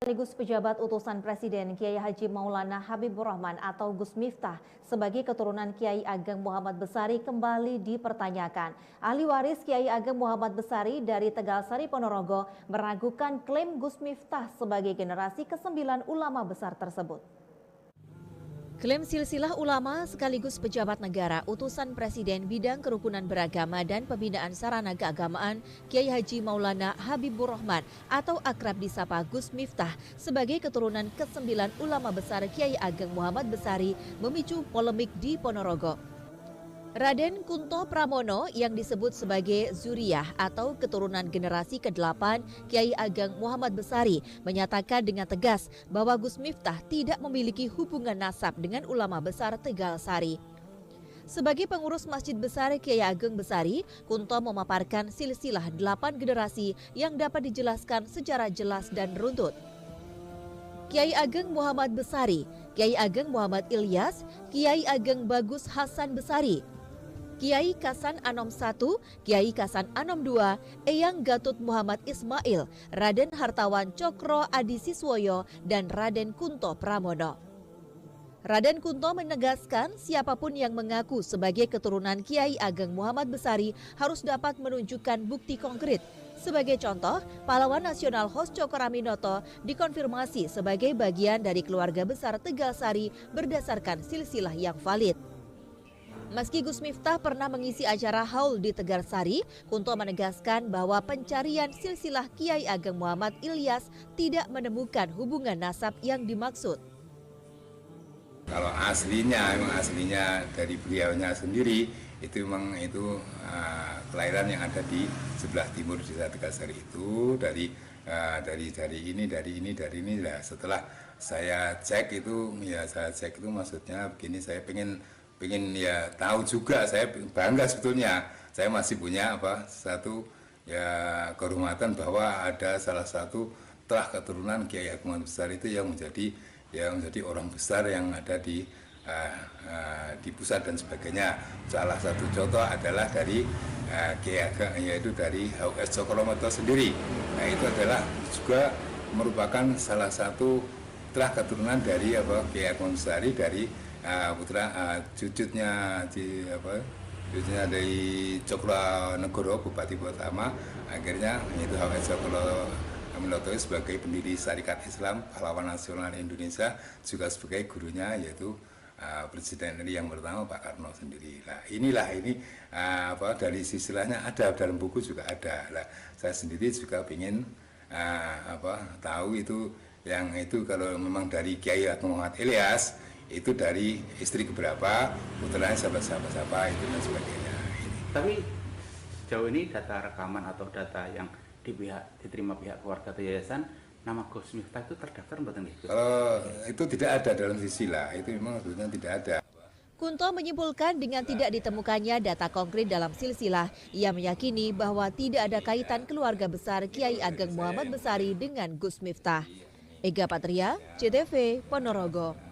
Sekaligus pejabat utusan Presiden Kiai Haji Maulana Habibur Rahman atau Gus Miftah sebagai keturunan Kiai Ageng Muhammad Besari kembali dipertanyakan. Ahli waris Kiai Ageng Muhammad Besari dari Tegalsari Ponorogo meragukan klaim Gus Miftah sebagai generasi ke-9 ulama besar tersebut. Klaim silsilah ulama sekaligus pejabat negara utusan Presiden bidang kerukunan beragama dan pembinaan sarana keagamaan Kiai Haji Maulana Habibur Rahman atau akrab disapa Gus Miftah sebagai keturunan ke-9 ulama besar Kiai Ageng Muhammad Besari memicu polemik di Ponorogo. Raden Kunto Pramono yang disebut sebagai Zuriyah atau keturunan generasi ke-8 Kiai Ageng Muhammad Besari menyatakan dengan tegas bahwa Gus Miftah tidak memiliki hubungan nasab dengan ulama besar Tegalsari. Sebagai pengurus Masjid Besar Kiai Ageng Besari, Kunto memaparkan silsilah 8 generasi yang dapat dijelaskan secara jelas dan runtut. Kiai Ageng Muhammad Besari, Kiai Ageng Muhammad Ilyas, Kiai Ageng Bagus Hasan Besari, Kiai Kasan Anom I, Kiai Kasan Anom II, Eyang Gatut Muhammad Ismail, Raden Hartawan Cokro Adi Siswoyo, dan Raden Kunto Pramono. Raden Kunto menegaskan siapapun yang mengaku sebagai keturunan Kiai Ageng Muhammad Besari harus dapat menunjukkan bukti konkret. Sebagai contoh, pahlawan nasional Hos Cokroaminoto dikonfirmasi sebagai bagian dari keluarga besar Tegalsari berdasarkan silsilah yang valid. Meski Gus Miftah pernah mengisi acara haul di Tegalsari, Kunto menegaskan bahwa pencarian silsilah Kiai Ageng Muhammad Ilyas tidak menemukan hubungan nasab yang dimaksud. Kalau memang aslinya dari beliaunya sendiri, itu memang kelahiran yang ada di sebelah timur desa Tegalsari itu dari ini. Nah, setelah saya cek itu maksudnya begini, saya pengen ya tahu juga, saya bangga sebetulnya. Saya masih punya satu ya kehormatan bahwa ada salah satu telah keturunan Kiai Ageng Muhammad Besar itu yang menjadi orang besar yang ada di pusat dan sebagainya. Salah satu contoh adalah dari Kiai Ageng, yaitu dari Hos Cokroaminoto sendiri. Nah, itu adalah juga merupakan salah satu telah keturunan dari Kiai Ageng Muhammad Besari dari putra cucunya dari Cokronegoro, Bupati pertama, akhirnya itu Hos Cokroaminoto sebagai pendiri Syarikat Islam, pahlawan nasional Indonesia, juga sebagai gurunya yaitu Presiden RI yang pertama Pak Karno sendiri. Nah, ini dari silsilahnya ada, dalam buku juga ada. Nah, saya sendiri juga ingin tahu itu kalau memang dari Kiai Ageng Muhammad Ilyas itu dari istri keberapa, putranya siapa itu dan sebagainya. Tapi sejauh ini data rekaman atau data yang diterima pihak keluarga atau yayasan, nama Gus Miftah itu terdaftar betul nih? Kalau itu tidak ada dalam silsilah, itu memang sebetulnya tidak ada. Kunto menyimpulkan dengan tidak ditemukannya data konkret dalam silsilah, ia meyakini bahwa tidak ada kaitan keluarga besar Kiai Ageng Muhammad Besari dengan Gus Miftah. Ega Patria, CTV, Ponorogo.